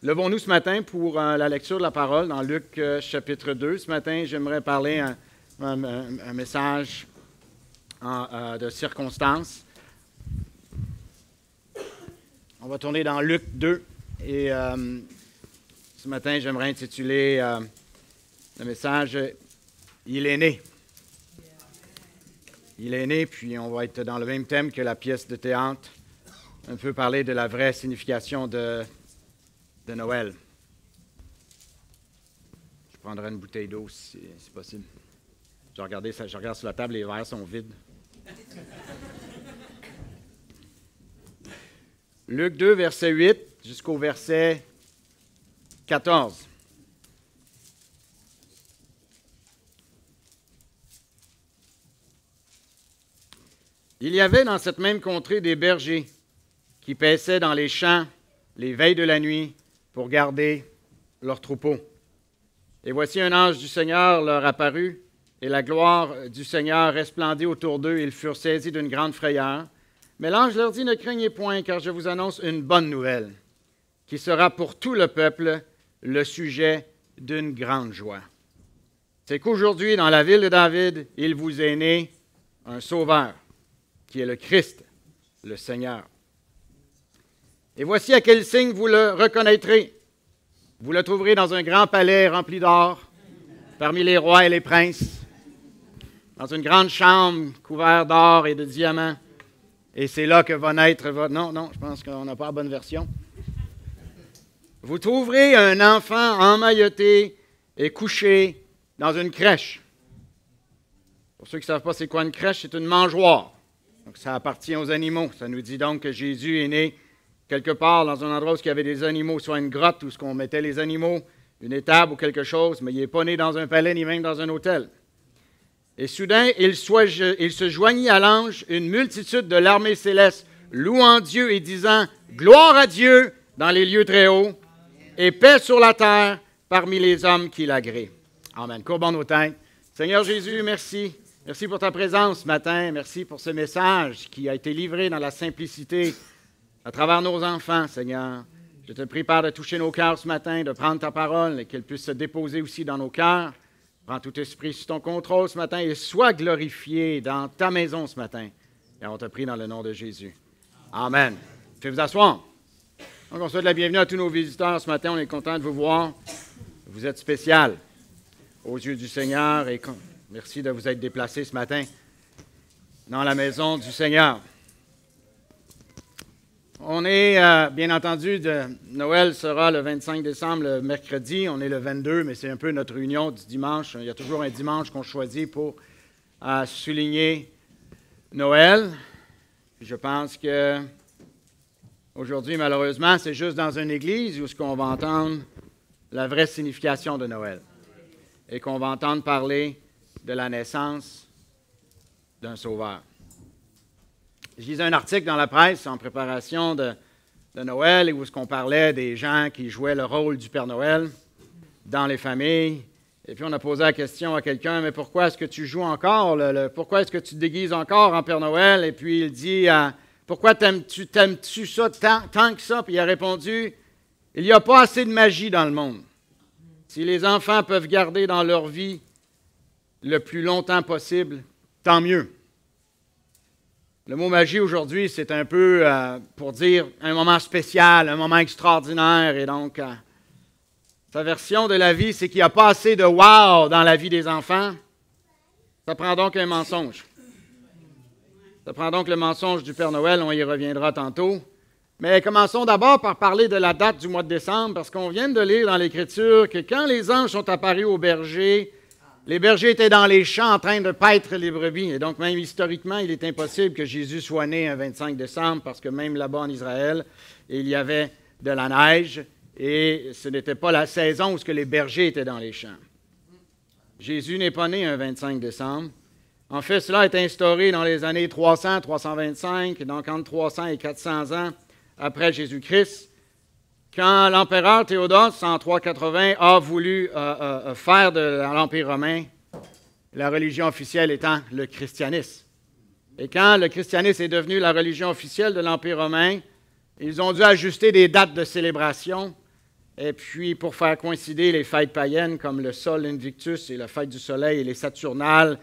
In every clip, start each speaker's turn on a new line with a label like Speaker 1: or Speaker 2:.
Speaker 1: Levons-nous ce matin pour la lecture de la parole dans Luc chapitre 2. Ce matin, j'aimerais parler un message de circonstance. On va tourner dans Luc 2 et ce matin, j'aimerais intituler le message « Il est né ». Il est né, puis on va être dans le même thème que la pièce de théâtre, un peu parler de la vraie signification de Noël. Je prendrai une bouteille d'eau si c'est possible. Je regarde sur la table, les verres sont vides. Luc 2, verset 8 jusqu'au verset 14. Il y avait dans cette même contrée des bergers qui paissaient dans les champs les veilles de la nuit pour garder leurs troupeaux. Et voici un ange du Seigneur leur apparut, et la gloire du Seigneur resplendit autour d'eux, et ils furent saisis d'une grande frayeur. Mais l'ange leur dit, « Ne craignez point, car je vous annonce une bonne nouvelle, qui sera pour tout le peuple le sujet d'une grande joie. C'est qu'aujourd'hui, dans la ville de David, il vous est né un sauveur, qui est le Christ, le Seigneur. Et voici à quel signe vous le reconnaîtrez. Vous le trouverez dans un grand palais rempli d'or, parmi les rois et les princes, dans une grande chambre couverte d'or et de diamants. Et c'est là que va naître votre... Non, je pense qu'on n'a pas la bonne version. Vous trouverez un enfant emmailloté et couché dans une crèche. Pour ceux qui ne savent pas c'est quoi une crèche, c'est une mangeoire. Donc ça appartient aux animaux. Ça nous dit donc que Jésus est né quelque part dans un endroit où il y avait des animaux, soit une grotte où on mettait les animaux, une étable ou quelque chose, mais il n'est pas né dans un palais ni même dans un hôtel. Et soudain, il se joignit à l'ange une multitude de l'armée céleste, louant Dieu et disant « Gloire à Dieu dans les lieux très hauts, et paix sur la terre parmi les hommes qui l'agréent. » Amen. Courbons nos têtes. Seigneur Jésus, merci. Merci pour ta présence ce matin. Merci pour ce message qui a été livré dans la simplicité à travers nos enfants, Seigneur. Je te prie, Père, de toucher nos cœurs ce matin, de prendre ta parole et qu'elle puisse se déposer aussi dans nos cœurs. Prends tout esprit sous ton contrôle ce matin et sois glorifié dans ta maison ce matin. Et on te prie dans le nom de Jésus. Amen. Faites vous asseoir. Donc, on souhaite la bienvenue à tous nos visiteurs ce matin. On est content de vous voir. Vous êtes spécial aux yeux du Seigneur et merci de vous être déplacés ce matin dans la maison du Seigneur. On est, bien entendu, Noël sera le 25 décembre, le mercredi. On est le 22, mais c'est un peu notre réunion du dimanche. Il y a toujours un dimanche qu'on choisit pour souligner Noël. Je pense que aujourd'hui, malheureusement, c'est juste dans une église où on va entendre la vraie signification de Noël et qu'on va entendre parler de la naissance d'un sauveur. Je lisais un article dans la presse en préparation de Noël où on parlait des gens qui jouaient le rôle du Père Noël dans les familles. Et puis on a posé la question à quelqu'un, mais pourquoi est-ce que tu joues encore? Pourquoi est-ce que tu te déguises encore en Père Noël? Et puis il dit, pourquoi t'aimes-tu ça tant que ça? Puis il a répondu, il n'y a pas assez de magie dans le monde. Si les enfants peuvent garder dans leur vie le plus longtemps possible, tant mieux. Le mot magie aujourd'hui, c'est un peu pour dire un moment spécial, un moment extraordinaire. Et donc, sa version de la vie, c'est qu'il n'y a pas assez de wow dans la vie des enfants. Ça prend donc un mensonge. Ça prend donc le mensonge du Père Noël, on y reviendra tantôt. Mais commençons d'abord par parler de la date du mois de décembre, parce qu'on vient de lire dans l'Écriture que quand les anges sont apparus aux bergers, les bergers étaient dans les champs en train de paître les brebis. Et donc, même historiquement, il est impossible que Jésus soit né un 25 décembre parce que même là-bas en Israël, il y avait de la neige et ce n'était pas la saison où les bergers étaient dans les champs. Jésus n'est pas né un 25 décembre. En fait, cela est instauré dans les années 300, 325, donc entre 300 et 400 ans après Jésus-Christ. Quand l'empereur Théodose, en 380, a voulu faire de l'Empire romain la religion officielle étant le christianisme. Et quand le christianisme est devenu la religion officielle de l'Empire romain, ils ont dû ajuster des dates de célébration. Et puis, pour faire coïncider les fêtes païennes comme le Sol Invictus et la fête du soleil et les Saturnales.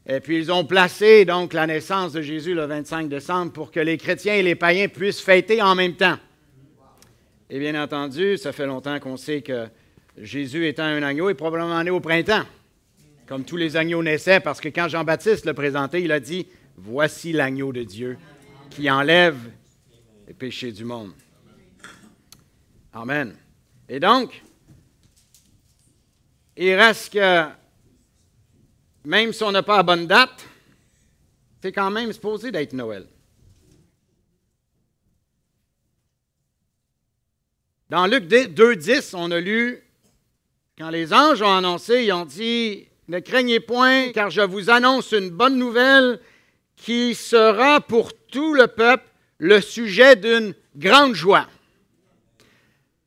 Speaker 1: Et puis, ils ont placé donc la naissance de Jésus le 25 décembre pour que les chrétiens et les païens puissent fêter en même temps. Et bien entendu, ça fait longtemps qu'on sait que Jésus étant un agneau est probablement né au printemps, comme tous les agneaux naissaient, parce que quand Jean-Baptiste le présentait, il a dit « Voici l'agneau de Dieu qui enlève les péchés du monde. » Amen. Et donc, il reste que, même si on n'a pas la bonne date, c'est quand même supposé d'être Noël. Dans Luc 2,10, on a lu, quand les anges ont annoncé, ils ont dit, « Ne craignez point, car je vous annonce une bonne nouvelle qui sera pour tout le peuple le sujet d'une grande joie. »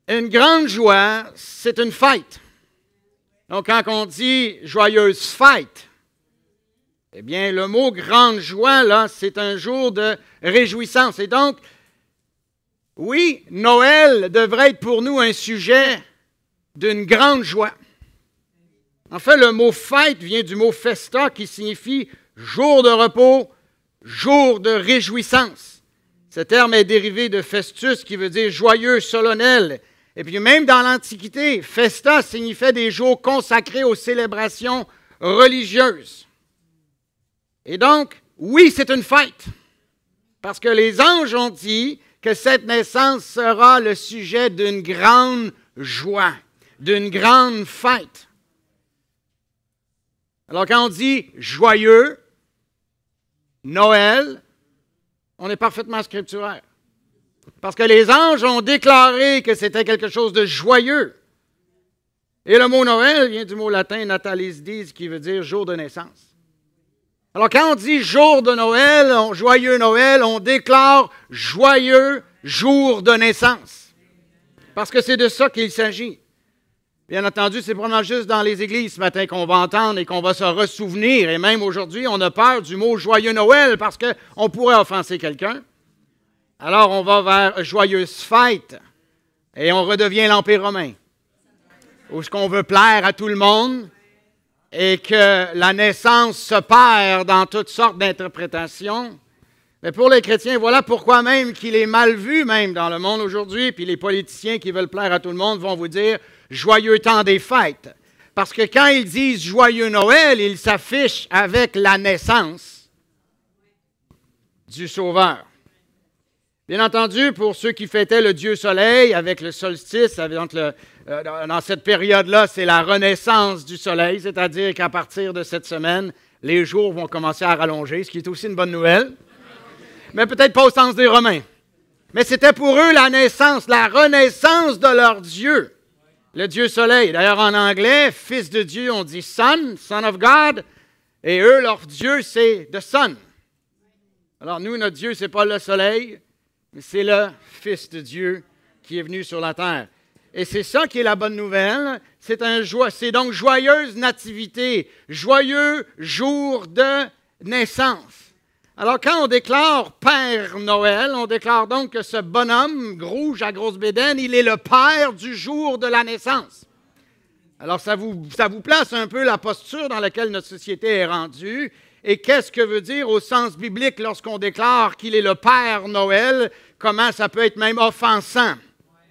Speaker 1: Une grande joie, c'est une fête. Donc, quand on dit « joyeuse fête », eh bien, le mot « grande joie », là, c'est un jour de réjouissance. Et donc, oui, Noël devrait être pour nous un sujet d'une grande joie. En fait, le mot « fête » vient du mot « festa » qui signifie « jour de repos »,« jour de réjouissance ». Ce terme est dérivé de « festus » qui veut dire « joyeux, solennel ». Et puis même dans l'Antiquité, « festa » signifiait des jours consacrés aux célébrations religieuses. Et donc, oui, c'est une fête, parce que les anges ont dit que cette naissance sera le sujet d'une grande joie, d'une grande fête. Alors quand on dit joyeux, Noël, on est parfaitement scripturaire. Parce que les anges ont déclaré que c'était quelque chose de joyeux. Et le mot Noël vient du mot latin natalis dies, qui veut dire jour de naissance. Alors, quand on dit jour de Noël, joyeux Noël, on déclare joyeux jour de naissance. Parce que c'est de ça qu'il s'agit. Bien entendu, c'est probablement juste dans les églises ce matin qu'on va entendre et qu'on va se ressouvenir. Et même aujourd'hui, on a peur du mot joyeux Noël parce qu'on pourrait offenser quelqu'un. Alors, on va vers joyeuse fête et on redevient l'Empire romain. Où ce qu'on veut plaire à tout le monde. Et que la naissance se perd dans toutes sortes d'interprétations. Mais pour les chrétiens, voilà pourquoi même qu'il est mal vu même dans le monde aujourd'hui, puis les politiciens qui veulent plaire à tout le monde vont vous dire « joyeux temps des fêtes ». Parce que quand ils disent « joyeux Noël », ils s'affichent avec la naissance du Sauveur. Bien entendu, pour ceux qui fêtaient le Dieu Soleil avec le solstice, dans cette période-là, c'est la renaissance du Soleil, c'est-à-dire qu'à partir de cette semaine, les jours vont commencer à rallonger, ce qui est aussi une bonne nouvelle, mais peut-être pas au sens des Romains. Mais c'était pour eux la naissance, la renaissance de leur Dieu, le Dieu Soleil. D'ailleurs, en anglais, fils de Dieu, on dit son, son of God, et eux, leur Dieu, c'est the sun. Alors nous, notre Dieu, ce n'est pas le Soleil, mais c'est le Fils de Dieu qui est venu sur la terre. Et c'est ça qui est la bonne nouvelle. C'est donc joyeuse nativité, joyeux jour de naissance. Alors quand on déclare Père Noël, on déclare donc que ce bonhomme rouge à grosse bédaine, il est le Père du jour de la naissance. Alors ça vous place un peu la posture dans laquelle notre société est rendue. Et qu'est-ce que veut dire au sens biblique lorsqu'on déclare qu'il est le Père Noël? Comment ça peut être même offensant?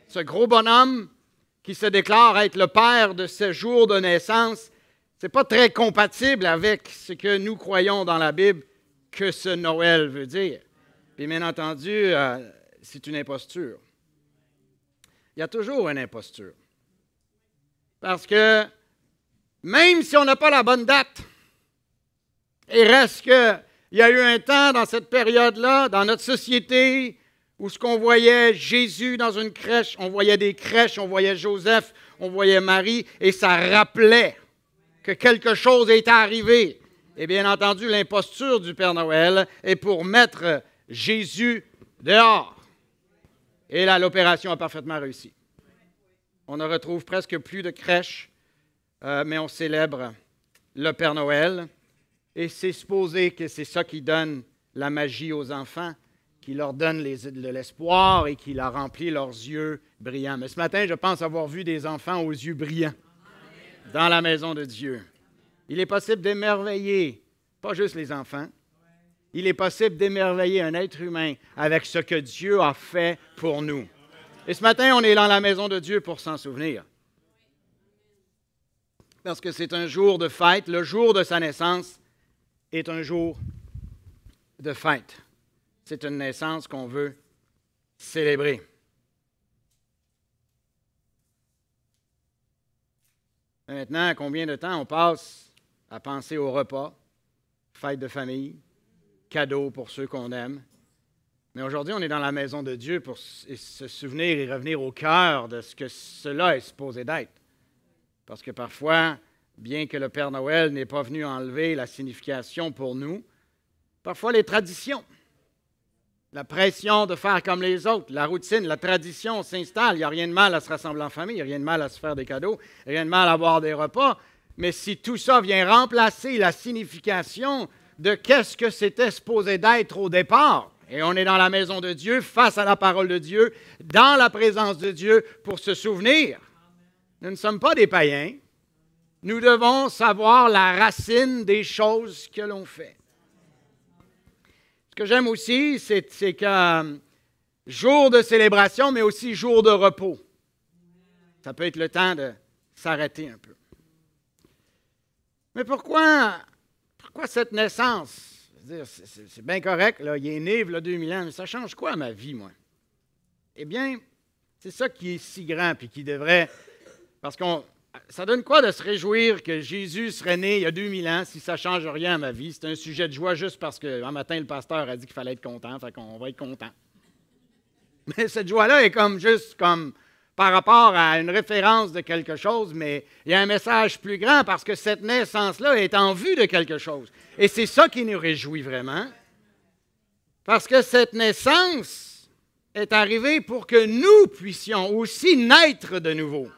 Speaker 1: Ce gros bonhomme qui se déclare être le Père de ce jour de naissance, ce n'est pas très compatible avec ce que nous croyons dans la Bible que ce Noël veut dire. Et bien entendu, c'est une imposture. Il y a toujours une imposture. Parce que même si on n'a pas la bonne date, il reste qu'il y a eu un temps dans cette période-là, dans notre société, où ce qu'on voyait Jésus dans une crèche, on voyait des crèches, on voyait Joseph, on voyait Marie, et ça rappelait que quelque chose est arrivé. Et bien entendu, l'imposture du Père Noël est pour mettre Jésus dehors. Et là, l'opération a parfaitement réussi. On ne retrouve presque plus de crèches, mais on célèbre le Père Noël. Et c'est supposé que c'est ça qui donne la magie aux enfants, qui leur donne de l'espoir et qui leur remplit leurs yeux brillants. Mais ce matin, je pense avoir vu des enfants aux yeux brillants dans la maison de Dieu. Il est possible d'émerveiller, pas juste les enfants, il est possible d'émerveiller un être humain avec ce que Dieu a fait pour nous. Et ce matin, on est dans la maison de Dieu pour s'en souvenir. Parce que c'est un jour de fête. Le jour de sa naissance est un jour de fête. C'est une naissance qu'on veut célébrer. Maintenant, combien de temps on passe à penser au repas, fête de famille, cadeaux pour ceux qu'on aime. Mais aujourd'hui, on est dans la maison de Dieu pour se souvenir et revenir au cœur de ce que cela est supposé d'être. Parce que parfois, bien que le Père Noël n'ait pas venu enlever la signification pour nous, parfois les traditions, la pression de faire comme les autres, la routine, la tradition s'installe. Il n'y a rien de mal à se rassembler en famille, il n'y a rien de mal à se faire des cadeaux, il n'y a rien de mal à avoir des repas. Mais si tout ça vient remplacer la signification de qu'est-ce que c'était supposé d'être au départ, et on est dans la maison de Dieu, face à la parole de Dieu, dans la présence de Dieu, pour se souvenir. Nous ne sommes pas des païens. Nous devons savoir la racine des choses que l'on fait. Ce que j'aime aussi, c'est que jour de célébration, mais aussi jour de repos. Ça peut être le temps de s'arrêter un peu. Mais pourquoi cette naissance? C'est bien correct, là, il est né il y a 2000 ans, mais ça change quoi à ma vie, moi? Eh bien, c'est ça qui est si grand, puis qui devrait... Parce que ça donne quoi de se réjouir que Jésus serait né il y a 2000 ans si ça ne change rien à ma vie? C'est un sujet de joie juste parce qu'un matin, le pasteur a dit qu'il fallait être content, fait qu'on va être content. Mais cette joie-là est juste comme par rapport à une référence de quelque chose, mais il y a un message plus grand parce que cette naissance-là est en vue de quelque chose. Et c'est ça qui nous réjouit vraiment. Parce que cette naissance est arrivée pour que nous puissions aussi naître de nouveau.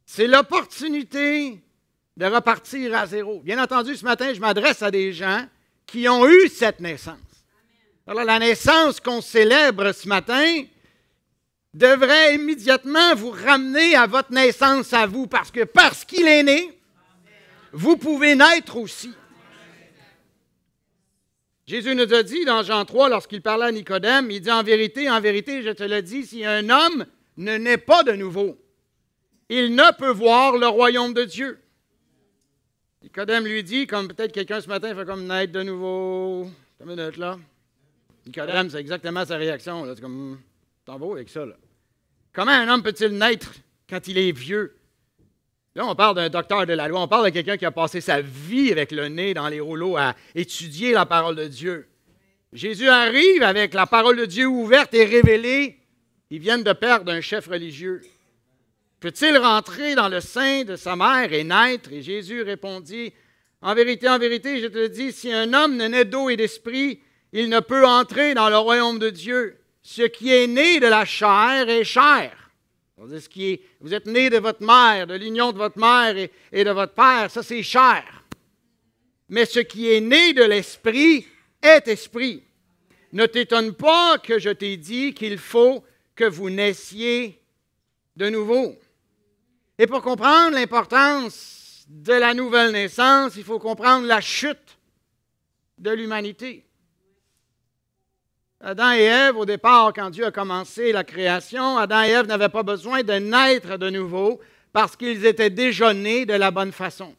Speaker 1: C'est l'opportunité de repartir à zéro. Bien entendu, ce matin, je m'adresse à des gens qui ont eu cette naissance. Alors, la naissance qu'on célèbre ce matin devrait immédiatement vous ramener à votre naissance à vous, parce qu'il est né, vous pouvez naître aussi. Jésus nous a dit dans Jean 3, lorsqu'il parlait à Nicodème, il dit, en vérité, je te le dis, si un homme ne naît pas de nouveau, il ne peut voir le royaume de Dieu. Nicodème lui dit, comme peut-être quelqu'un ce matin fait comme naître de nouveau. Une minute là. Nicodème, c'est exactement sa réaction. Là. C'est comme, t'en vas avec ça. Là. Comment un homme peut-il naître quand il est vieux? Là, on parle d'un docteur de la loi. On parle de quelqu'un qui a passé sa vie avec le nez dans les rouleaux à étudier la parole de Dieu. Jésus arrive avec la parole de Dieu ouverte et révélée. Ils viennent de perdre un chef religieux. Peut-il rentrer dans le sein de sa mère et naître? Et Jésus répondit, en vérité, je te le dis, si un homme ne naît d'eau et d'esprit, il ne peut entrer dans le royaume de Dieu. Ce qui est né de la chair est chair. Vous êtes né de votre mère, de l'union de votre mère et de votre père, ça c'est chair. Mais ce qui est né de l'esprit est esprit. Ne t'étonne pas que je t'ai dit qu'il faut que vous naissiez de nouveau. Et pour comprendre l'importance de la nouvelle naissance, il faut comprendre la chute de l'humanité. Adam et Ève, au départ, quand Dieu a commencé la création, Adam et Ève n'avaient pas besoin de naître de nouveau parce qu'ils étaient déjà nés de la bonne façon.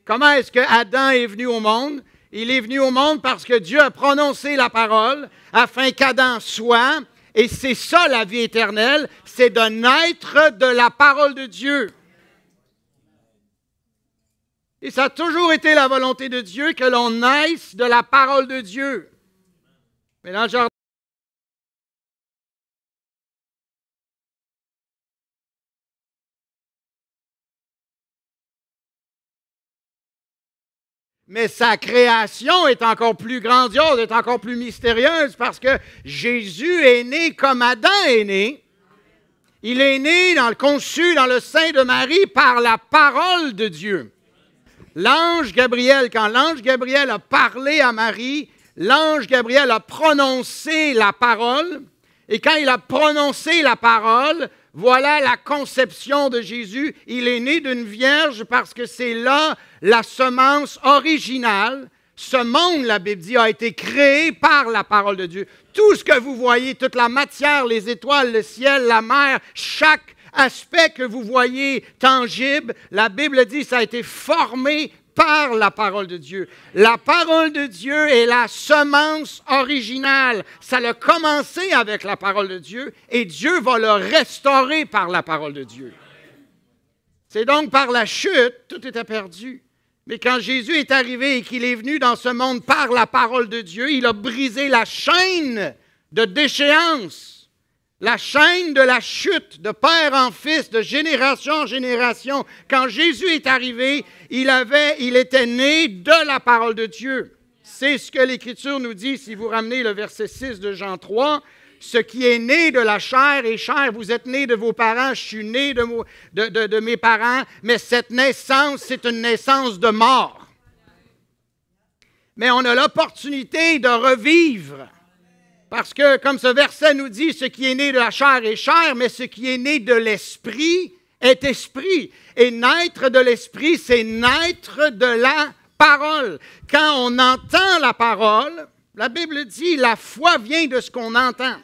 Speaker 1: Comment est-ce que Adam est venu au monde? Il est venu au monde parce que Dieu a prononcé la parole afin qu'Adam soit. Et c'est ça la vie éternelle, c'est de naître de la parole de Dieu. Et ça a toujours été la volonté de Dieu que l'on naisse de la parole de Dieu. Mais dans le jardin, mais sa création est encore plus grandiose, est encore plus mystérieuse parce que Jésus est né comme Adam est né. Il est né conçu dans le sein de Marie par la parole de Dieu. L'ange Gabriel, quand l'ange Gabriel a parlé à Marie, l'ange Gabriel a prononcé la parole. Et quand il a prononcé la parole, voilà la conception de Jésus. Il est né d'une vierge parce que c'est là la semence originale. Ce monde, la Bible dit, a été créé par la parole de Dieu. Tout ce que vous voyez, toute la matière, les étoiles, le ciel, la mer, chaque aspect que vous voyez tangible, la Bible dit, ça a été formé par la parole de Dieu. La parole de Dieu est la semence originale. Ça a commencé avec la parole de Dieu et Dieu va le restaurer par la parole de Dieu. C'est donc par la chute, tout était perdu. Mais quand Jésus est arrivé et qu'il est venu dans ce monde par la parole de Dieu, il a brisé la chaîne de déchéance. La chaîne de la chute, de père en fils, de génération en génération. Quand Jésus est arrivé, il était né de la parole de Dieu. C'est ce que l'Écriture nous dit, si vous ramenez le verset 6 de Jean 3. Ce qui est né de la chair est chair. Vous êtes né de vos parents, je suis né de mes parents, mais cette naissance, c'est une naissance de mort. Mais on a l'opportunité de revivre. Parce que, comme ce verset nous dit, ce qui est né de la chair est chair, mais ce qui est né de l'esprit est esprit. Et naître de l'esprit, c'est naître de la parole. Quand on entend la parole, la Bible dit, la foi vient de ce qu'on entend.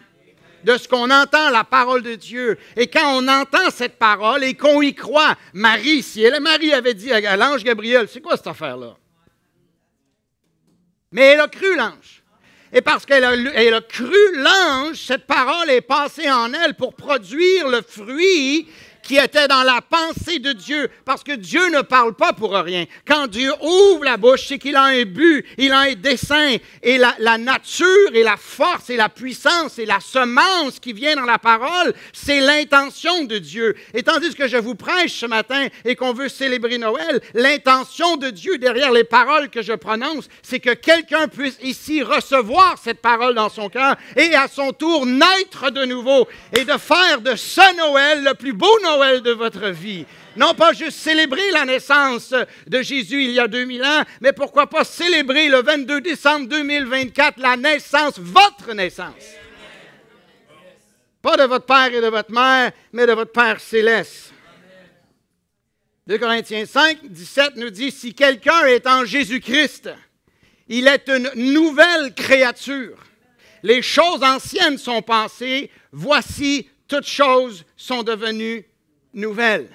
Speaker 1: De ce qu'on entend, la parole de Dieu. Et quand on entend cette parole et qu'on y croit, Marie, si Marie avait dit à l'ange Gabriel, c'est quoi cette affaire-là? Mais elle a cru l'ange. Et parce qu'elle a cru l'ange, cette parole est passée en elle pour produire le fruit qui était dans la pensée de Dieu. Parce que Dieu ne parle pas pour rien. Quand Dieu ouvre la bouche, c'est qu'il a un but, il a un dessein. Et la nature et la force et la puissance et la semence qui vient dans la parole, c'est l'intention de Dieu. Et tandis que je vous prêche ce matin et qu'on veut célébrer Noël, l'intention de Dieu derrière les paroles que je prononce, c'est que quelqu'un puisse ici recevoir cette parole dans son cœur et à son tour naître de nouveau et de faire de ce Noël le plus beau Noël de votre vie. Non pas juste célébrer la naissance de Jésus il y a 2000 ans, mais pourquoi pas célébrer le 22 décembre 2024 la naissance, votre naissance. Pas de votre père et de votre mère, mais de votre Père céleste. 2 Corinthiens 5, 17 nous dit, si quelqu'un est en Jésus-Christ, il est une nouvelle créature. Les choses anciennes sont passées, voici, toutes choses sont devenues nouvelles.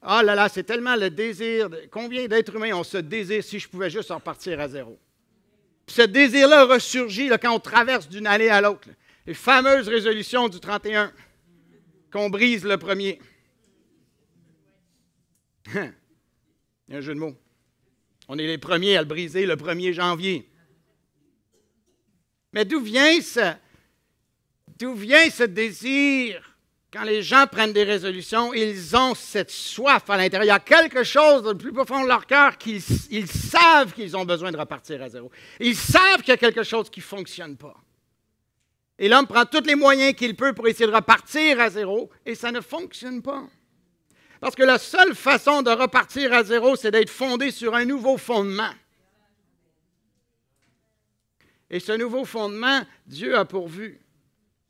Speaker 1: Ah là là, c'est tellement le désir. Combien d'êtres humains ont ce désir si je pouvais juste en repartir à zéro? Puis ce désir-là ressurgit là, quand on traverse d'une année à l'autre. Là. Les fameuses résolutions du 31, qu'on brise le premier. Il y a un jeu de mots. On est les premiers à le briser le 1er janvier. Mais d'où vient ce désir? Quand les gens prennent des résolutions, ils ont cette soif à l'intérieur. Il y a quelque chose de plus profond de leur cœur qu'ils savent qu'ils ont besoin de repartir à zéro. Ils savent qu'il y a quelque chose qui ne fonctionne pas. Et l'homme prend tous les moyens qu'il peut pour essayer de repartir à zéro, et ça ne fonctionne pas. Parce que la seule façon de repartir à zéro, c'est d'être fondé sur un nouveau fondement. Et ce nouveau fondement, Dieu a pourvu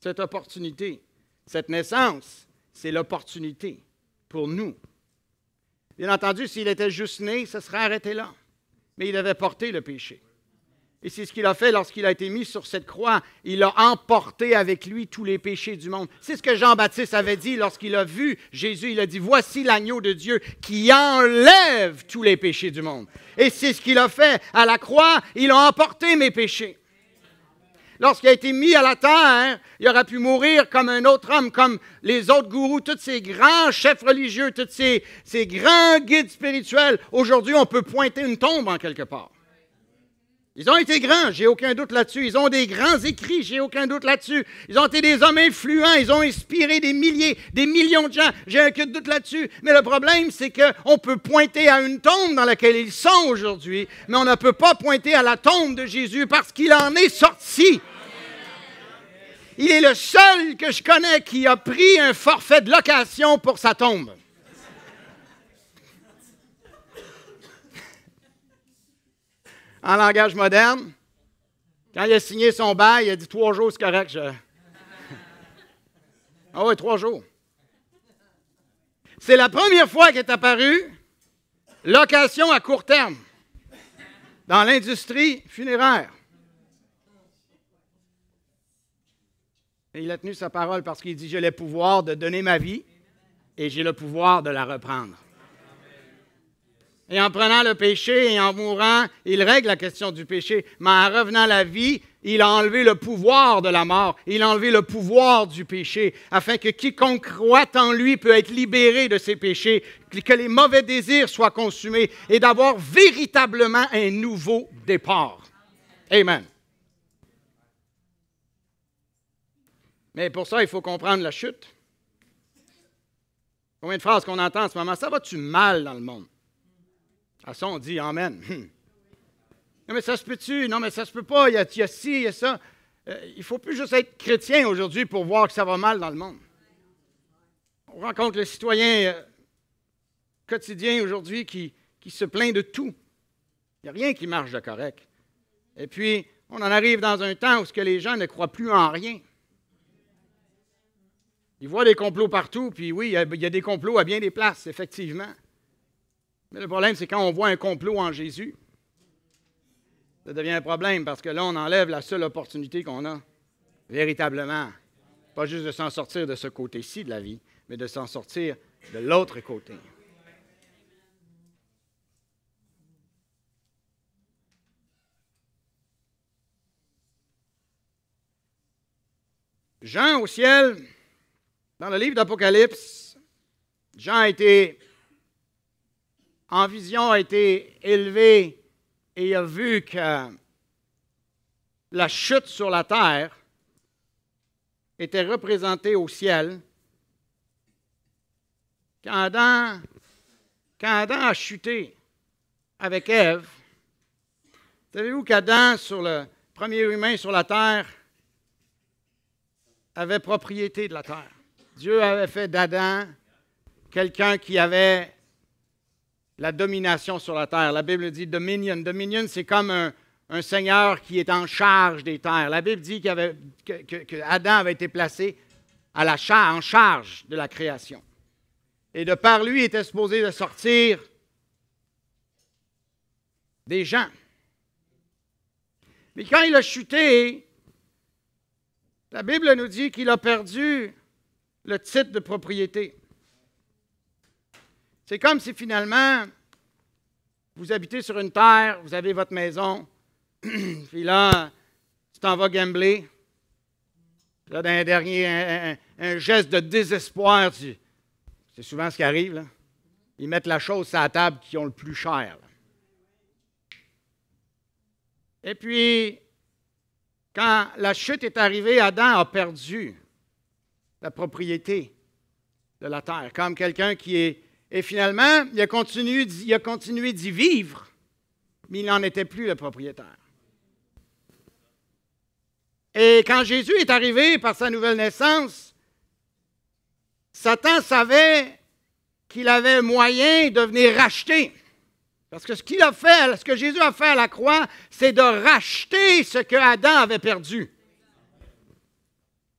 Speaker 1: cette opportunité. Cette naissance, c'est l'opportunité pour nous. Bien entendu, s'il était juste né, ça serait arrêté là. Mais il avait porté le péché. Et c'est ce qu'il a fait lorsqu'il a été mis sur cette croix. Il a emporté avec lui tous les péchés du monde. C'est ce que Jean-Baptiste avait dit lorsqu'il a vu Jésus. Il a dit, voici l'agneau de Dieu qui enlève tous les péchés du monde. Et c'est ce qu'il a fait à la croix. Il a emporté mes péchés. Lorsqu'il a été mis à la terre, il aurait pu mourir comme un autre homme, comme les autres gourous, tous ces grands chefs religieux, tous ces grands guides spirituels. Aujourd'hui, on peut pointer une tombe en quelque part. Ils ont été grands, j'ai aucun doute là-dessus. Ils ont des grands écrits, j'ai aucun doute là-dessus. Ils ont été des hommes influents, ils ont inspiré des millions de gens, j'ai aucun doute là-dessus. Mais le problème, c'est qu'on peut pointer à une tombe dans laquelle ils sont aujourd'hui, mais on ne peut pas pointer à la tombe de Jésus parce qu'il en est sorti. Il est le seul que je connais qui a pris un forfait de location pour sa tombe. en langage moderne. Quand il a signé son bail, il a dit 3 jours, c'est correct. Ah oui, 3 jours. C'est la première fois qu'est apparue location à court terme dans l'industrie funéraire. Et il a tenu sa parole parce qu'il dit, j'ai le pouvoir de donner ma vie et j'ai le pouvoir de la reprendre. Et en prenant le péché et en mourant, il règle la question du péché. Mais en revenant à la vie, il a enlevé le pouvoir de la mort. Il a enlevé le pouvoir du péché, afin que quiconque croit en lui peut être libéré de ses péchés, que les mauvais désirs soient consumés et d'avoir véritablement un nouveau départ. Amen. Mais pour ça, il faut comprendre la chute. Combien de phrases qu'on entend en ce moment? Ça va-tu mal dans le monde? À ça, on dit Amen. Non, mais ça se peut-tu? Non, mais ça se peut pas. Il y a ci, il y a ça. Il ne faut plus juste être chrétien aujourd'hui pour voir que ça va mal dans le monde. On rencontre le citoyen quotidien aujourd'hui qui se plaint de tout. Il n'y a rien qui marche de correct. Et puis, on en arrive dans un temps où les gens ne croient plus en rien. Ils voient des complots partout, puis oui, il y a des complots à bien des places, effectivement. Mais le problème, c'est quand on voit un complot en Jésus, ça devient un problème parce que là, on enlève la seule opportunité qu'on a, véritablement. Pas juste de s'en sortir de ce côté-ci de la vie, mais de s'en sortir de l'autre côté. Jean au ciel, dans le livre d'Apocalypse, Jean a été en vision, a été élevé et il a vu que la chute sur la terre était représentée au ciel. Quand Adam a chuté avec Ève, savez-vous qu'Adam, sur le premier humain sur la terre, avait propriété de la terre? Dieu avait fait d'Adam quelqu'un qui avait la domination sur la terre. La Bible dit dominion. Dominion, c'est comme un seigneur qui est en charge des terres. La Bible dit que Adam avait été placé en charge de la création. Et de par lui, il était supposé de sortir des gens. Mais quand il a chuté, la Bible nous dit qu'il a perdu le titre de propriété. C'est comme si finalement, vous habitez sur une terre, vous avez votre maison, puis là, tu t'en vas gambler. Là, dans un dernier, un geste de désespoir, c'est souvent ce qui arrive, là. Ils mettent la chose sur la table qui ont le plus cher. Là. Et puis, quand la chute est arrivée, Adam a perdu la propriété de la terre, comme quelqu'un qui est... Et finalement, il a continué d'y vivre, mais il n'en était plus le propriétaire. Et quand Jésus est arrivé par sa nouvelle naissance, Satan savait qu'il avait moyen de venir racheter. Parce que ce que Jésus a fait à la croix, c'est de racheter ce que Adam avait perdu.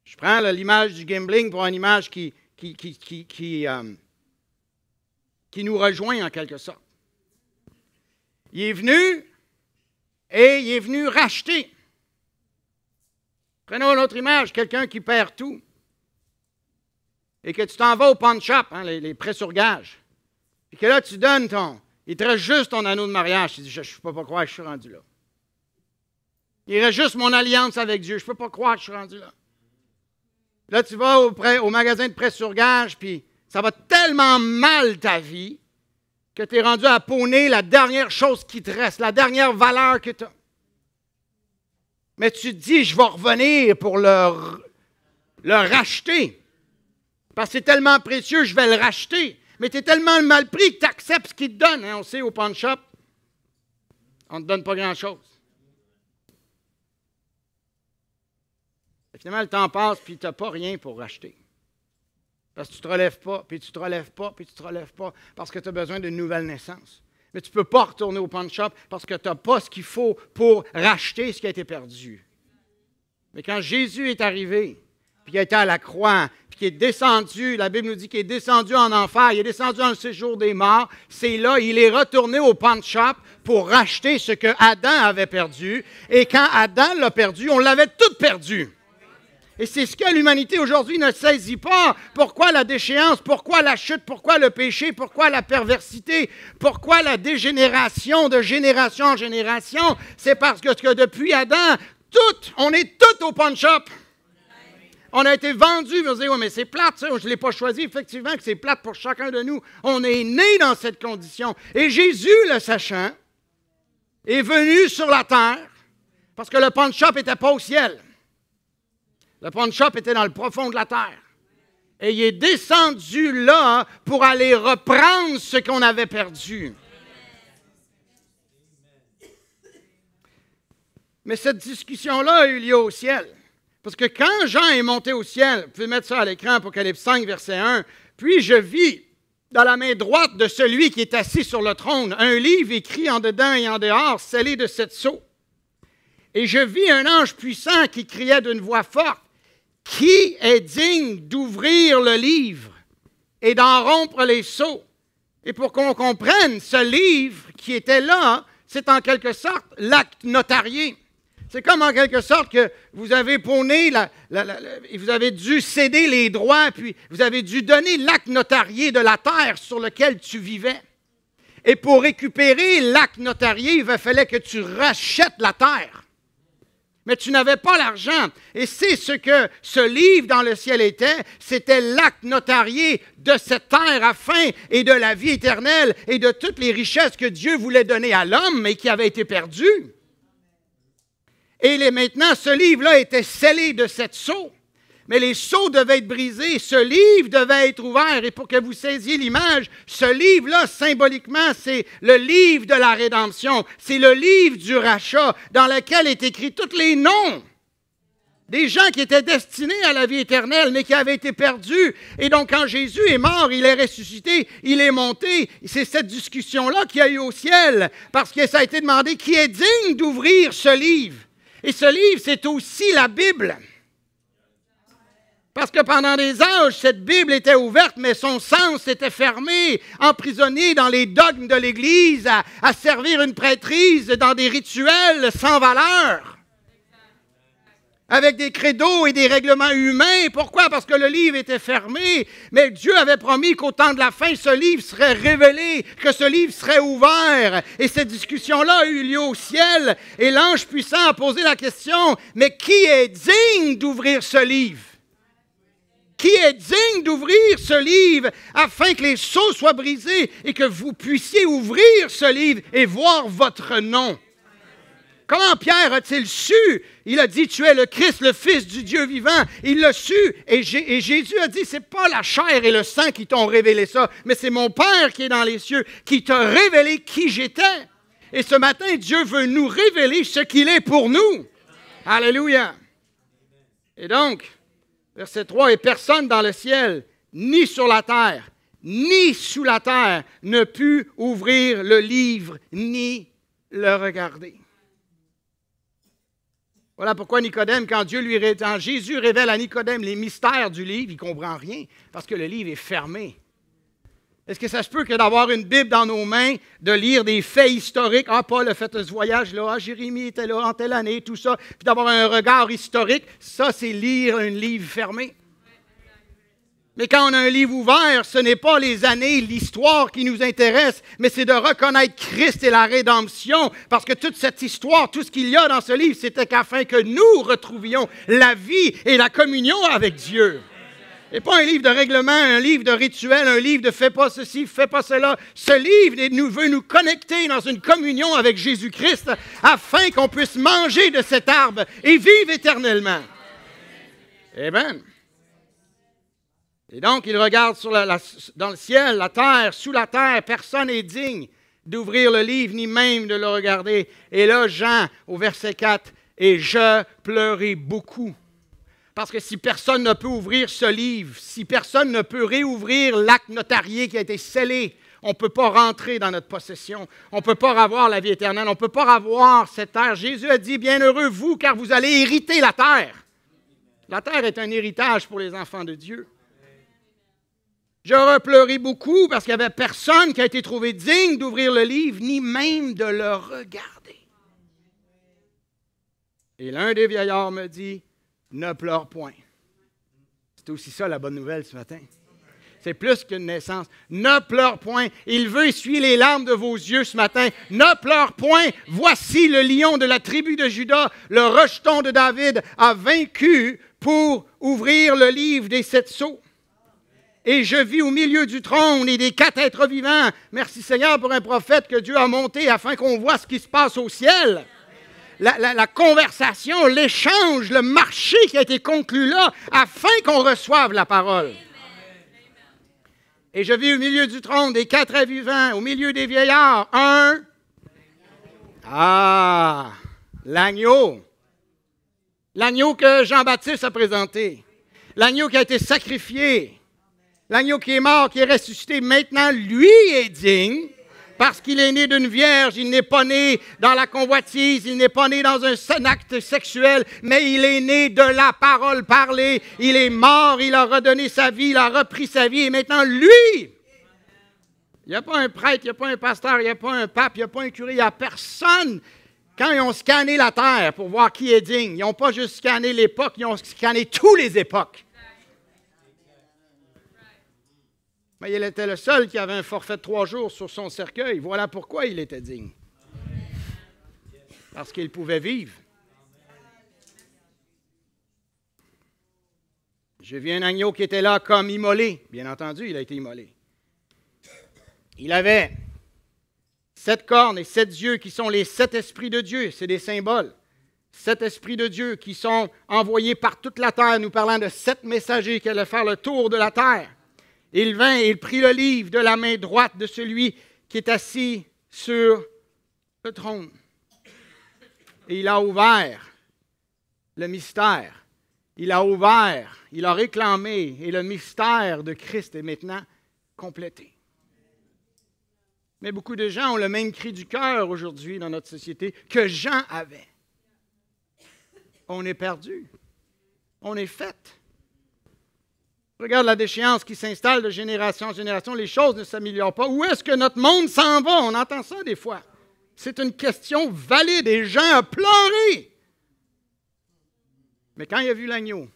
Speaker 1: Je prends l'image du gambling pour une image qui nous rejoint en quelque sorte. Il est venu racheter. Prenons une autre image, quelqu'un qui perd tout. Et que tu t'en vas au pawn shop, les prêts sur gage. Et que là, tu donnes il te reste juste ton anneau de mariage. Tu dis, je ne peux pas croire que je suis rendu là. Il reste juste mon alliance avec Dieu. Je ne peux pas croire que je suis rendu là. Là, tu vas au magasin de prêts sur gage, puis ça va tellement mal ta vie que tu es rendu à pawner la dernière chose qui te reste, la dernière valeur que tu as. Mais tu te dis, je vais revenir pour le racheter. Parce que c'est tellement précieux, je vais le racheter. Mais tu es tellement mal pris que tu acceptes ce qu'il te donne. On sait, au pawn shop, on ne te donne pas grand-chose. Et finalement, le temps passe, puis tu n'as pas rien pour racheter. Parce que tu ne te relèves pas, puis tu ne te relèves pas, puis tu ne te relèves pas, parce que tu as besoin d'une nouvelle naissance. Mais tu ne peux pas retourner au pawn shop parce que tu n'as pas ce qu'il faut pour racheter ce qui a été perdu. Mais quand Jésus est arrivé, puis qu'il a été à la croix, puis qu'il est descendu, la Bible nous dit qu'il est descendu en enfer, il est descendu dans le séjour des morts, c'est là, il est retourné au pawn shop pour racheter ce que Adam avait perdu. Et quand Adam l'a perdu, on l'avait tout perdu. Et c'est ce que l'humanité aujourd'hui ne saisit pas. Pourquoi la déchéance? Pourquoi la chute? Pourquoi le péché? Pourquoi la perversité? Pourquoi la dégénération de génération en génération? C'est parce que depuis Adam, on est tous au pawn shop. On a été vendus. Vous dire, oui, mais c'est plate, ça. Je ne l'ai pas choisi. Effectivement, que c'est plate pour chacun de nous. On est né dans cette condition. Et Jésus, le sachant, est venu sur la terre parce que le pawn shop n'était pas au ciel. Le pawn shop était dans le profond de la terre. Et il est descendu là pour aller reprendre ce qu'on avait perdu. Mais cette discussion-là a eu lieu au ciel. Parce que quand Jean est monté au ciel, vous pouvez mettre ça à l'écran, Apocalypse 5, verset 1, « Puis je vis dans la main droite de celui qui est assis sur le trône un livre écrit en dedans et en dehors, scellé de 7 sceaux. Et je vis un ange puissant qui criait d'une voix forte, « Qui est digne d'ouvrir le livre et d'en rompre les sceaux? » Et pour qu'on comprenne, ce livre qui était là, c'est en quelque sorte l'acte notarié. C'est comme en quelque sorte que vous avez prôné, vous avez dû céder les droits, puis vous avez dû donner l'acte notarié de la terre sur lequel tu vivais. Et pour récupérer l'acte notarié, il fallait que tu rachètes la terre. Mais tu n'avais pas l'argent. Et c'est ce que ce livre dans le ciel était. C'était l'acte notarié de cette terre afin et de la vie éternelle et de toutes les richesses que Dieu voulait donner à l'homme mais qui avaient été perdues. Et maintenant, ce livre-là était scellé de 7 sceaux. Mais les sceaux devaient être brisés, ce livre devait être ouvert. Et pour que vous saisiez l'image, ce livre-là, symboliquement, c'est le livre de la rédemption. C'est le livre du rachat dans lequel est écrit tous les noms des gens qui étaient destinés à la vie éternelle, mais qui avaient été perdus. Et donc, quand Jésus est mort, il est ressuscité, il est monté. C'est cette discussion-là qu'il y a eu au ciel, parce que ça a été demandé qui est digne d'ouvrir ce livre. Et ce livre, c'est aussi la Bible. Parce que pendant des âges, cette Bible était ouverte, mais son sens était fermé, emprisonné dans les dogmes de l'Église, à servir une prêtrise dans des rituels sans valeur, avec des credos et des règlements humains. Pourquoi? Parce que le livre était fermé, mais Dieu avait promis qu'au temps de la fin, ce livre serait révélé, que ce livre serait ouvert. Et cette discussion-là a eu lieu au ciel, et l'ange puissant a posé la question, mais qui est digne d'ouvrir ce livre? Qui est digne d'ouvrir ce livre afin que les sceaux soient brisés et que vous puissiez ouvrir ce livre et voir votre nom? Comment Pierre a-t-il su? Il a dit, tu es le Christ, le Fils du Dieu vivant. Il l'a su. Et Jésus a dit, c'est pas la chair et le sang qui t'ont révélé ça, mais c'est mon Père qui est dans les cieux qui t'a révélé qui j'étais. Et ce matin, Dieu veut nous révéler ce qu'il est pour nous. Alléluia. Et donc, verset 3, « Et personne dans le ciel, ni sur la terre, ni sous la terre, ne put ouvrir le livre, ni le regarder. » Voilà pourquoi Nicodème, quand Jésus révèle à Nicodème les mystères du livre, il ne comprend rien, parce que le livre est fermé. Est-ce que ça se peut que d'avoir une Bible dans nos mains, de lire des faits historiques, Paul a fait ce voyage-là, Jérémie était là en telle année, tout ça, puis d'avoir un regard historique, ça c'est lire un livre fermé. Mais quand on a un livre ouvert, ce n'est pas les années, l'histoire qui nous intéresse, mais c'est de reconnaître Christ et la rédemption, parce que toute cette histoire, tout ce qu'il y a dans ce livre, c'était qu'afin que nous retrouvions la vie et la communion avec Dieu. Et pas un livre de règlement, un livre de rituel, un livre de « fais pas ceci, fais pas cela ». Ce livre veut nous connecter dans une communion avec Jésus-Christ afin qu'on puisse manger de cet arbre et vivre éternellement. Amen. Et donc, il regarde dans le ciel, la terre, sous la terre, personne n'est digne d'ouvrir le livre, ni même de le regarder. Et là, Jean, au verset 4, « Et je pleurai beaucoup. » Parce que si personne ne peut ouvrir ce livre, si personne ne peut réouvrir l'acte notarié qui a été scellé on ne peut pas rentrer dans notre possession. On ne peut pas avoir la vie éternelle. On ne peut pas avoir cette terre. Jésus a dit, bienheureux vous, car vous allez hériter la terre. La terre est un héritage pour les enfants de Dieu. J'aurais pleuré beaucoup parce qu'il n'y avait personne qui a été trouvé digne d'ouvrir le livre, ni même de le regarder. Et l'un des vieillards me dit, ne pleure point. C'est aussi ça la bonne nouvelle ce matin. C'est plus qu'une naissance. Ne pleure point. Il veut essuyer les larmes de vos yeux ce matin. Ne pleure point. Voici le lion de la tribu de Juda, le rejeton de David, a vaincu pour ouvrir le livre des 7 sceaux. Et je vis au milieu du trône et des 4 êtres vivants. Merci Seigneur pour un prophète que Dieu a monté afin qu'on voit ce qui se passe au ciel. La conversation, l'échange, le marché qui a été conclu là afin qu'on reçoive la parole. Et je vis au milieu du trône des 4 êtres vivants, au milieu des vieillards, l'agneau. L'agneau que Jean-Baptiste a présenté. L'agneau qui a été sacrifié. L'agneau qui est mort, qui est ressuscité, maintenant, lui est digne, parce qu'il est né d'une vierge, il n'est pas né dans la convoitise, il n'est pas né dans un acte sexuel, mais il est né de la parole parlée. Il est mort, il a redonné sa vie, il a repris sa vie, et maintenant, lui, il n'y a pas un prêtre, il n'y a pas un pasteur, il n'y a pas un pape, il n'y a pas un curé, il n'y a personne. Quand ils ont scanné la terre pour voir qui est digne, ils n'ont pas juste scanné l'époque, ils ont scanné toutes les époques. Mais il était le seul qui avait un forfait de 3 jours sur son cercueil. Voilà pourquoi il était digne. Parce qu'il pouvait vivre. J'ai vu un agneau qui était là comme immolé. Bien entendu, il a été immolé. Il avait 7 cornes et 7 yeux qui sont les 7 esprits de Dieu. C'est des symboles. 7 esprits de Dieu qui sont envoyés par toute la terre, nous parlant de 7 messagers qui allaient faire le tour de la terre. Il vint et il prit le livre de la main droite de celui qui est assis sur le trône. Et il a ouvert le mystère. Il a ouvert, il a réclamé, et le mystère de Christ est maintenant complété. Mais beaucoup de gens ont le même cri du cœur aujourd'hui dans notre société que Jean avait. On est perdu. On est fait. Regarde la déchéance qui s'installe de génération en génération. Les choses ne s'améliorent pas. Où est-ce que notre monde s'en va? On entend ça des fois. C'est une question valide et Jean a pleuré. Mais quand il a vu l'agneau,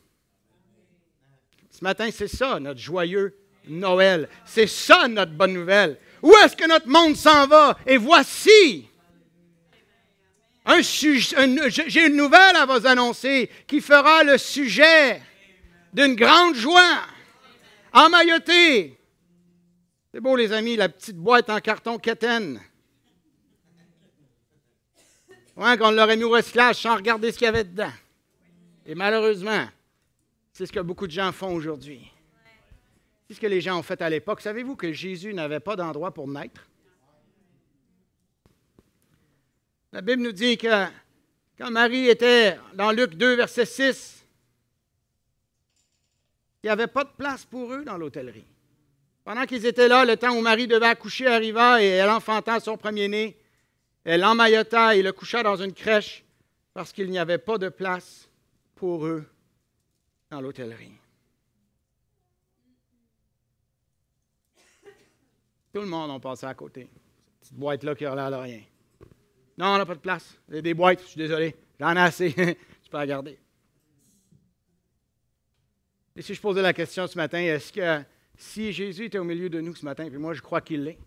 Speaker 1: ce matin, c'est ça notre joyeux Noël. C'est ça notre bonne nouvelle. Où est-ce que notre monde s'en va? Et voici, j'ai une nouvelle à vous annoncer qui fera le sujet d'une grande joie, emmaillotée. C'est beau, les amis, la petite boîte en carton quétaine. Ouais, qu'on l'aurait mis au recyclage sans regarder ce qu'il y avait dedans. Et malheureusement, c'est ce que beaucoup de gens font aujourd'hui. C'est ce que les gens ont fait à l'époque. Savez-vous que Jésus n'avait pas d'endroit pour naître? La Bible nous dit que quand Marie était dans Luc 2, verset 6, il n'y avait pas de place pour eux dans l'hôtellerie. Pendant qu'ils étaient là, le temps où Marie devait accoucher arriva et elle enfanta son premier-né. Elle l'emmaillota et le coucha dans une crèche parce qu'il n'y avait pas de place pour eux dans l'hôtellerie. Tout le monde a passé à côté. Cette petite boîte-là qui a l'air de rien. Non, on n'a pas de place. Il y a des boîtes, je suis désolé. J'en ai assez. Tu peux la garder. Et si je posais la question ce matin, est-ce que si Jésus était au milieu de nous ce matin, puis moi je crois qu'il l'est,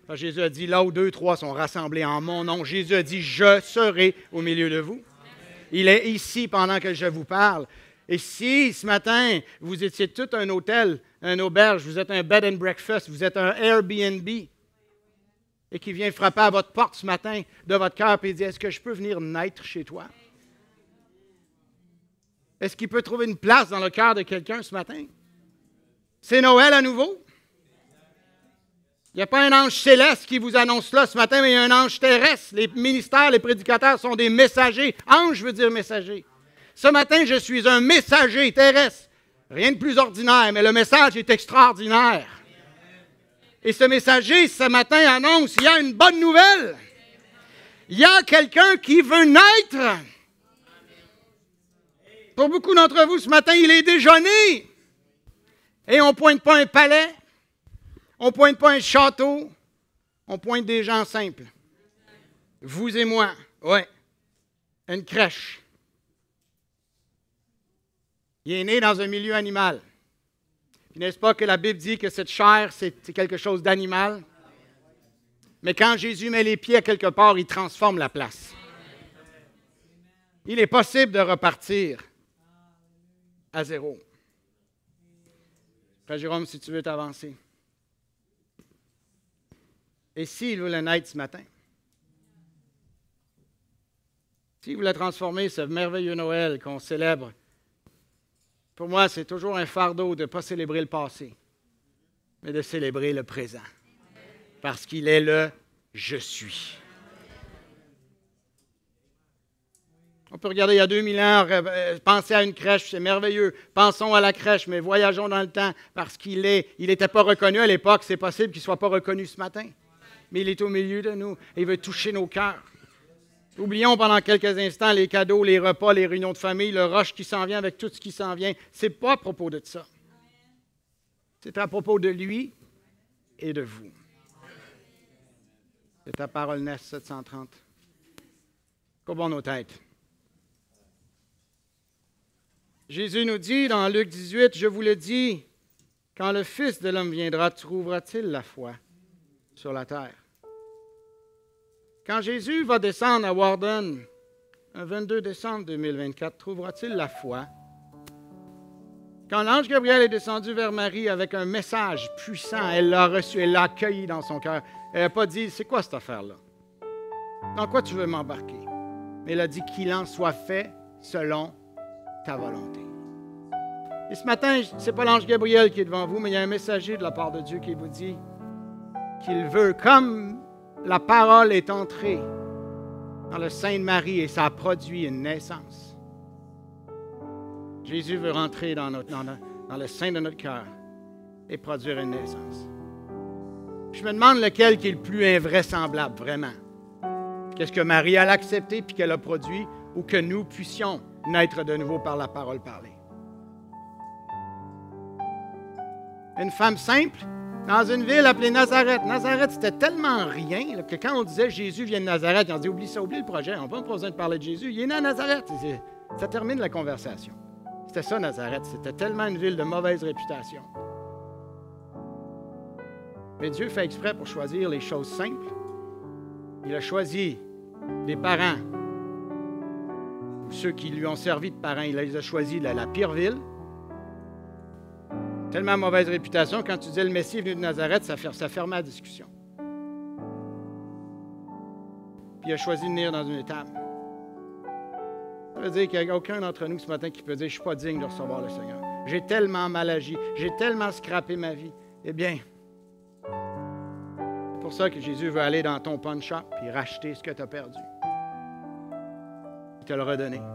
Speaker 1: parce que Jésus a dit, là où 2, 3 sont rassemblés en mon nom, Jésus a dit, je serai au milieu de vous. Il est ici pendant que je vous parle. Et si ce matin, vous étiez tout un hôtel, un auberge, vous êtes un bed and breakfast, vous êtes un Airbnb, et qui vient frapper à votre porte ce matin de votre cœur et dit, est-ce que je peux venir naître chez toi? Est-ce qu'il peut trouver une place dans le cœur de quelqu'un ce matin? C'est Noël à nouveau. Il n'y a pas un ange céleste qui vous annonce là ce matin, mais il y a un ange terrestre. Les ministères, les prédicateurs sont des messagers. Ange veut dire messager. Ce matin, je suis un messager terrestre. Rien de plus ordinaire, mais le message est extraordinaire. Et ce messager, ce matin, annonce, il y a une bonne nouvelle. Il y a quelqu'un qui veut naître. Pour beaucoup d'entre vous, ce matin, il est déjà né. Et on ne pointe pas un palais, on ne pointe pas un château, on pointe des gens simples. Vous et moi, ouais, une crèche. Il est né dans un milieu animal. Puis n'est-ce pas que la Bible dit que cette chair, c'est quelque chose d'animal? Mais quand Jésus met les pieds à quelque part, il transforme la place. Il est possible de repartir à zéro. Frère Jérôme, si tu veux t'avancer. Et s'il voulait naître ce matin? S'il voulait transformer ce merveilleux Noël qu'on célèbre, pour moi, c'est toujours un fardeau de ne pas célébrer le passé, mais de célébrer le présent. Parce qu'il est le « je suis ». On peut regarder il y a 2000 ans, penser à une crèche, c'est merveilleux. Pensons à la crèche, mais voyageons dans le temps parce qu'il n'était pas reconnu à l'époque. C'est possible qu'il ne soit pas reconnu ce matin. Mais il est au milieu de nous et il veut toucher nos cœurs. Oublions pendant quelques instants les cadeaux, les repas, les réunions de famille, le rush qui s'en vient avec tout ce qui s'en vient. Ce n'est pas à propos de ça. C'est à propos de lui et de vous. C'est ta parole Ness 730. Courbons nos têtes. Jésus nous dit dans Luc 18, « Je vous le dis, quand le Fils de l'homme viendra, trouvera-t-il la foi sur la terre? » Quand Jésus va descendre à Warden, un 22 décembre 2024, trouvera-t-il la foi? Quand l'ange Gabriel est descendu vers Marie avec un message puissant, elle l'a reçu, elle l'a accueilli dans son cœur. Elle n'a pas dit, c'est quoi cette affaire-là? Dans quoi tu veux m'embarquer? Mais elle a dit qu'il en soit fait selon ta volonté. Et ce matin, ce n'est pas l'ange Gabriel qui est devant vous, mais il y a un messager de la part de Dieu qui vous dit qu'il veut, comme la parole est entrée dans le sein de Marie et ça a produit une naissance. Jésus veut rentrer dans le sein de notre cœur et produire une naissance. Je me demande lequel qui est le plus invraisemblable, vraiment. Qu'est-ce que Marie a accepté puis qu'elle a produit ou que nous puissions naître de nouveau par la parole parlée. Une femme simple, dans une ville appelée Nazareth. Nazareth, c'était tellement rien là, que quand on disait Jésus vient de Nazareth, on dit oublie ça, oublie le projet, on n'a pas besoin de parler de Jésus. Il est né à Nazareth. Ça termine la conversation. C'était ça, Nazareth. C'était tellement une ville de mauvaise réputation. Mais Dieu fait exprès pour choisir les choses simples. Il a choisi des parents, ceux qui lui ont servi de parents. Il les a choisis de la pire ville. Tellement mauvaise réputation, quand tu disais le Messie est venu de Nazareth, ça fermait la discussion. Puis il a choisi de venir dans une étable. Ça veut dire qu'il n'y a aucun d'entre nous ce matin qui peut dire « Je ne suis pas digne de recevoir le Seigneur. J'ai tellement mal agi, j'ai tellement scrappé ma vie. » Eh bien, c'est pour ça que Jésus veut aller dans ton pawn shop et racheter ce que tu as perdu. Il te le redonner. «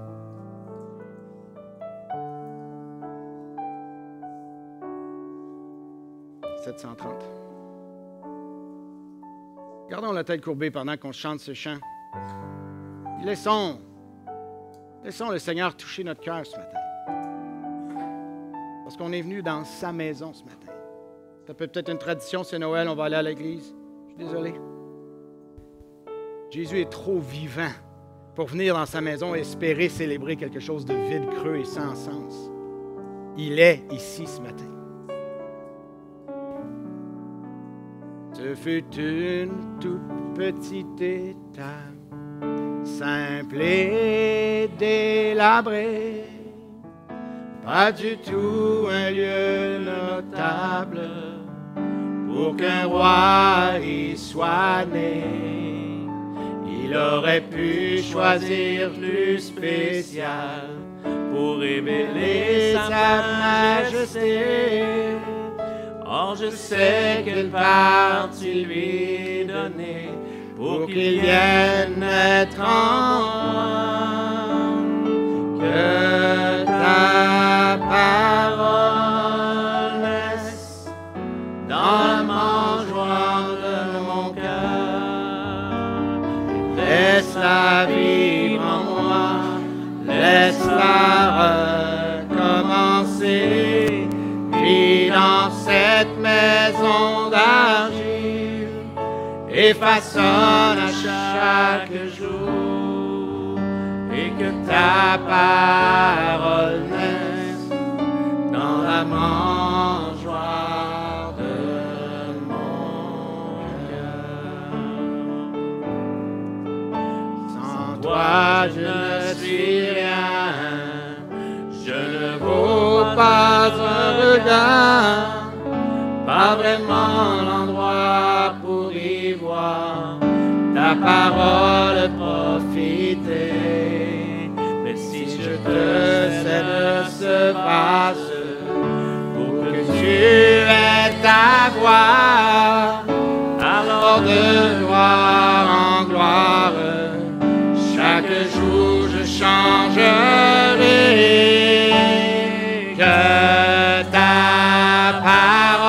Speaker 1: 730. » Gardons la tête courbée pendant qu'on chante ce chant. Laissons le Seigneur toucher notre cœur ce matin. Parce qu'on est venu dans sa maison ce matin. Ça peut être une tradition, c'est Noël, on va aller à l'église. Je suis désolé. Jésus est trop vivant pour venir dans sa maison et espérer célébrer quelque chose de vide, creux et sans sens. Il est ici ce matin. Ce fut une toute petite étape, simple et délabrée, pas du tout un lieu notable pour qu'un roi y soit né. Il aurait pu choisir plus spécial pour révéler sa majesté. Or je sais quelle part tu lui donnais pour qu'il vienne être en moi. Que ta parole naisse dans la mangeoire et façonne à chaque jour, et que ta parole naisse dans la mangeoire de mon cœur. Sans toi, je ne suis rien, je ne vaux pas un regard, pas vraiment l'endroit pour y voir ta parole profiter. Mais si je te cède ce vase pour que tu aies ta voix, alors de gloire en gloire, chaque jour je changerai. Que ta parole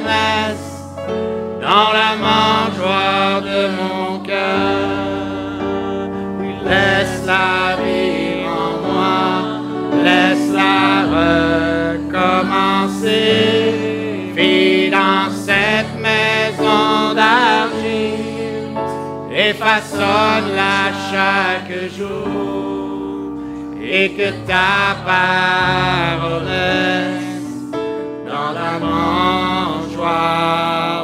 Speaker 1: naisse dans la mangeoire de mon cœur. Laisse-la vivre en moi, laisse-la recommencer. Vis dans cette maison d'argile et façonne-la chaque jour. Et que ta parole reste dans la mangeoire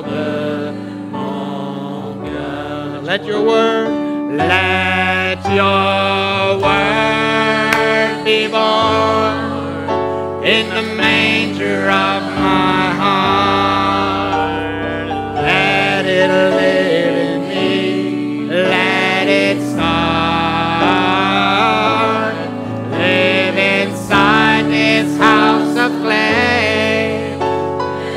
Speaker 1: de mon cœur. Let your word be born in the manger of my heart. Let it live in me, let it start. This house of clay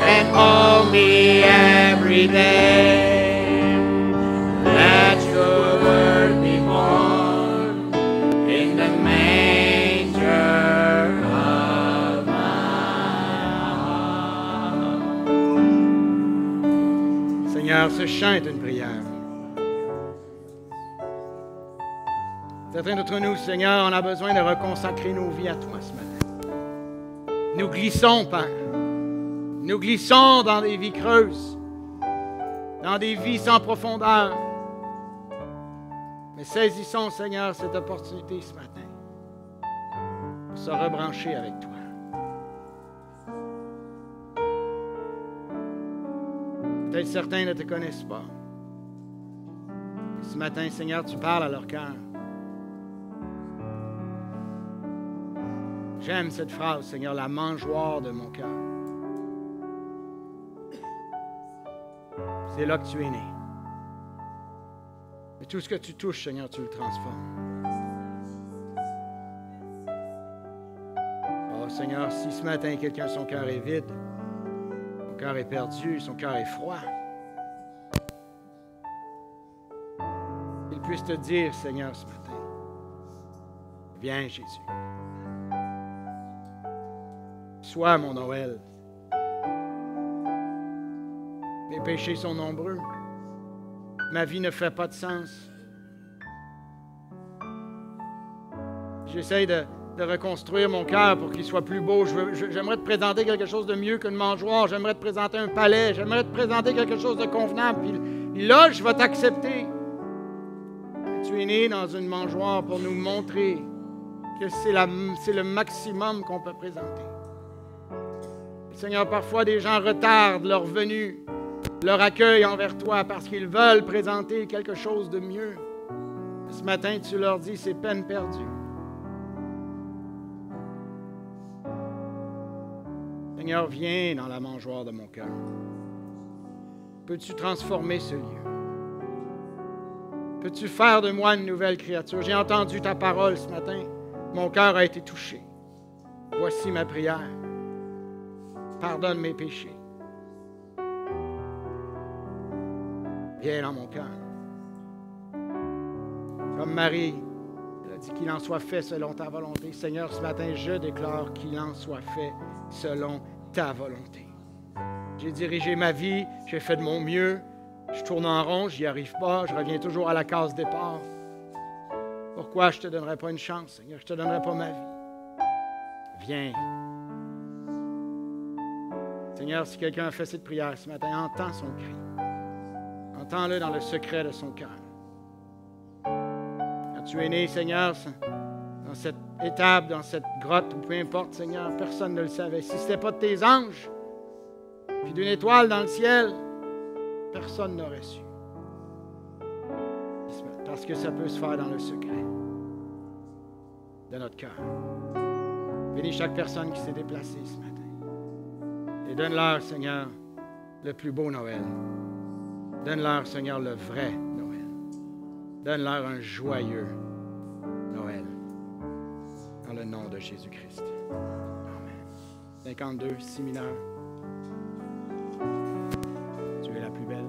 Speaker 1: and hold me every day. Let your word be born in the manger of my heart. Seigneur, ce chant est une prière. Certains d'entre nous, Seigneur, on a besoin de reconsacrer nos vies à toi ce matin. Nous glissons, Père. Nous glissons dans des vies creuses, dans des vies sans profondeur. Mais saisissons, Seigneur, cette opportunité ce matin pour se rebrancher avec toi. Peut-être certains ne te connaissent pas. Et ce matin, Seigneur, tu parles à leur cœur. J'aime cette phrase, Seigneur, la mangeoire de mon cœur. C'est là que tu es né. Et tout ce que tu touches, Seigneur, tu le transformes. Oh, Seigneur, si ce matin, quelqu'un, son cœur est vide, son cœur est perdu, son cœur est froid, qu'il puisse te dire, Seigneur, ce matin, viens, Jésus. Sois mon Noël. Mes péchés sont nombreux. Ma vie ne fait pas de sens. J'essaie de reconstruire mon cœur pour qu'il soit plus beau. J'aimerais te présenter quelque chose de mieux qu'une mangeoire. J'aimerais te présenter un palais. J'aimerais te présenter quelque chose de convenable. Puis là, je vais t'accepter. Tu es né dans une mangeoire pour nous montrer que c'est le maximum qu'on peut présenter. Seigneur, parfois des gens retardent leur venue, leur accueil envers toi parce qu'ils veulent présenter quelque chose de mieux. Ce matin, tu leur dis, c'est peine perdue. Seigneur, viens dans la mangeoire de mon cœur. Peux-tu transformer ce lieu? Peux-tu faire de moi une nouvelle créature? J'ai entendu ta parole ce matin. Mon cœur a été touché. Voici ma prière. Pardonne mes péchés. Viens dans mon cœur. Comme Marie, elle a dit qu'il en soit fait selon ta volonté. Seigneur, ce matin, je déclare qu'il en soit fait selon ta volonté. J'ai dirigé ma vie, j'ai fait de mon mieux. Je tourne en rond, je n'y arrive pas, je reviens toujours à la case départ. Pourquoi je ne te donnerai pas une chance, Seigneur? Je ne te donnerai pas ma vie. Viens. Seigneur, si quelqu'un a fait cette prière ce matin, entends son cri. Entends-le dans le secret de son cœur. Quand tu es né, Seigneur, dans cette étape, dans cette grotte, ou peu importe, Seigneur, personne ne le savait. Si ce n'était pas de tes anges, puis d'une étoile dans le ciel, personne n'aurait su. Parce que ça peut se faire dans le secret de notre cœur. Bénis chaque personne qui s'est déplacée ce matin. Et donne-leur, Seigneur, le plus beau Noël. Donne-leur, Seigneur, le vrai Noël. Donne-leur un joyeux Noël. Dans le nom de Jésus-Christ. Amen. 52, si mineur. Tu es la plus belle.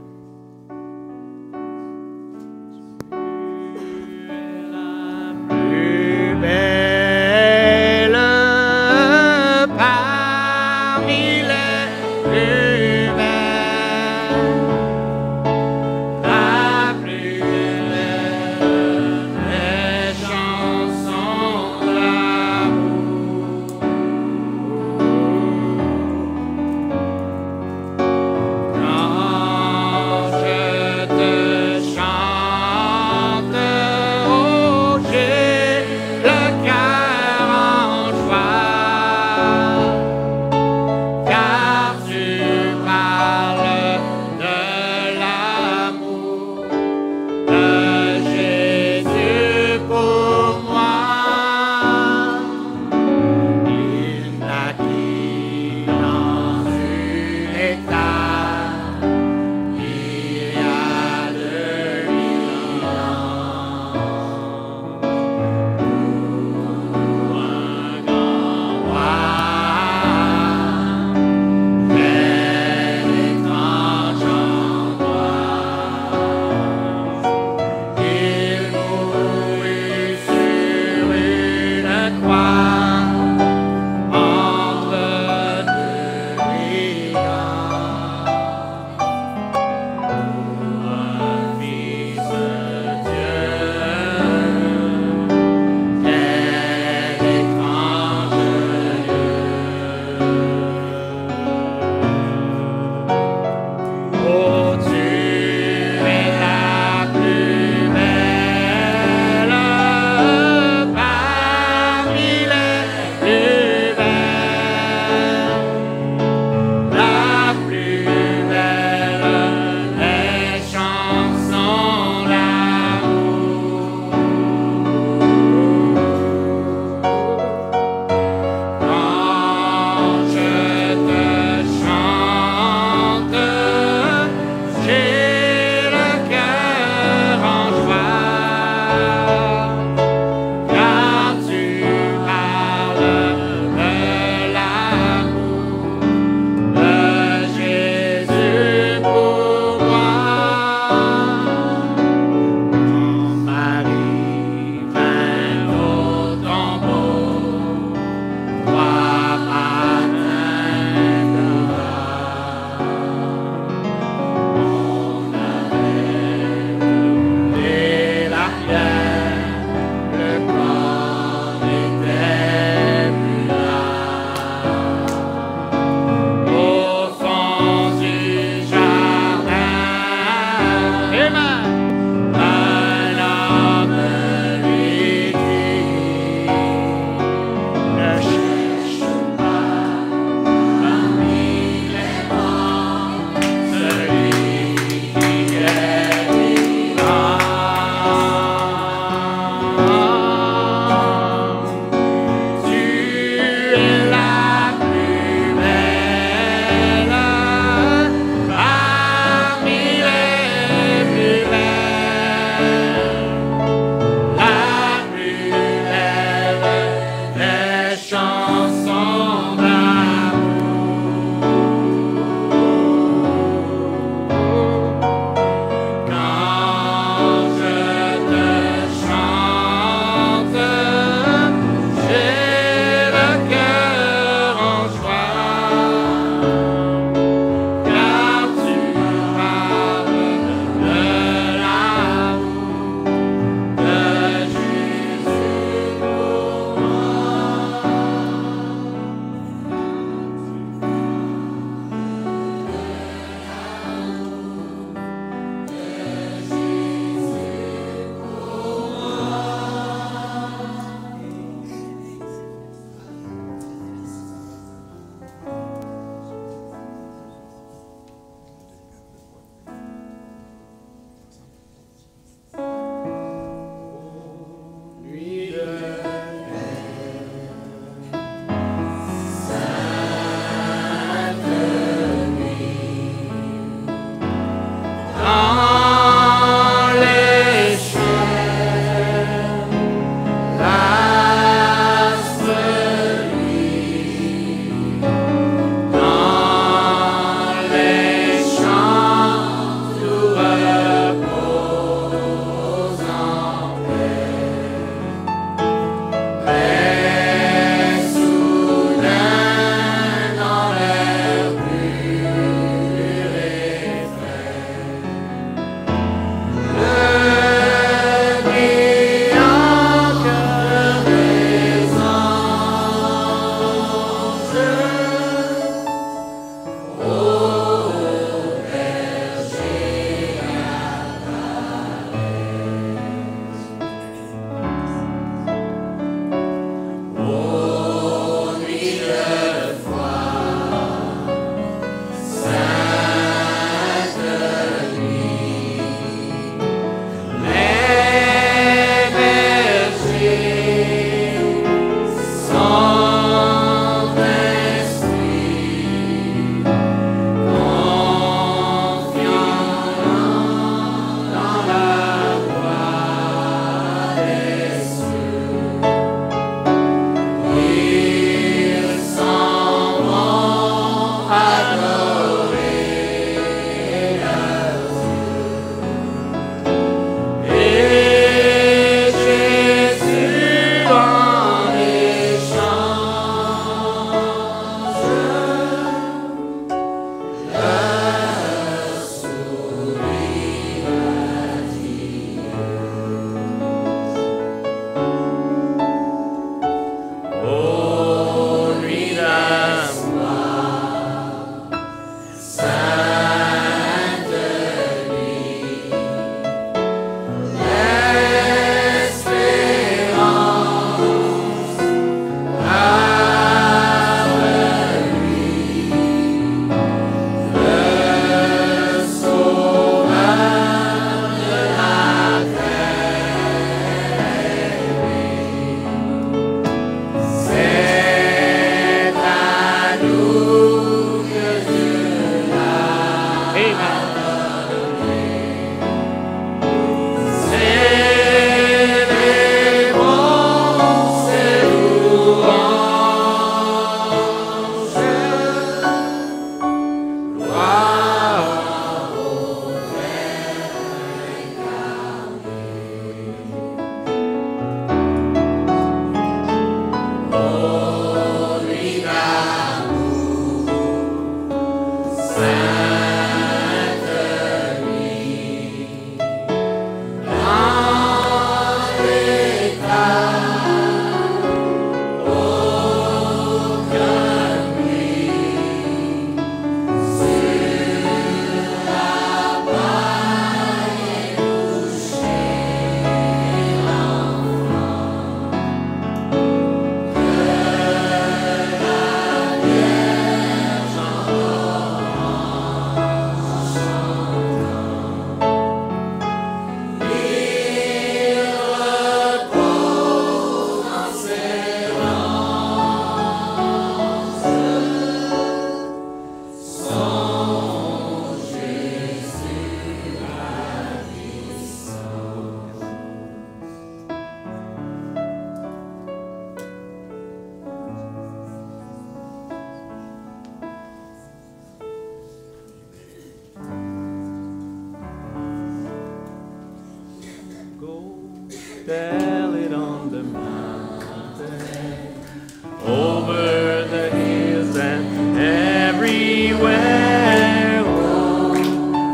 Speaker 2: everywhere. Oh,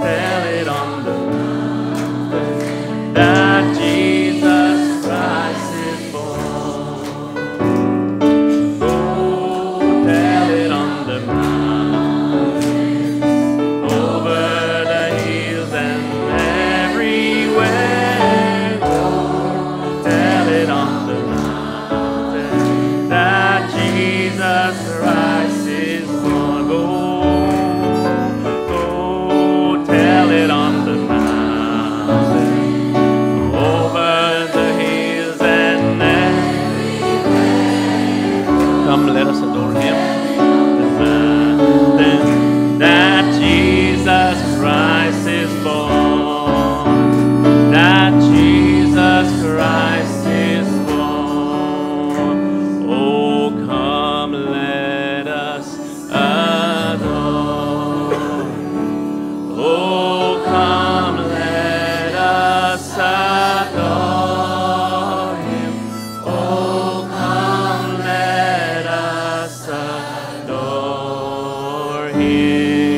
Speaker 2: tell it on the mountain that Jesus Christ is born. Oh, tell it on the mountain, over the hills and everywhere. Oh, tell it on the mountain that Jesus Christ is born. Go, tell it on the mountain, over the hills and everywhere. Come, let us adore Him. The mountain that Jesus Christ is born. That Jesus Christ is born. Oh, come, let us adore. Oh, come, let us adore Him. Oh, come, let us adore Him.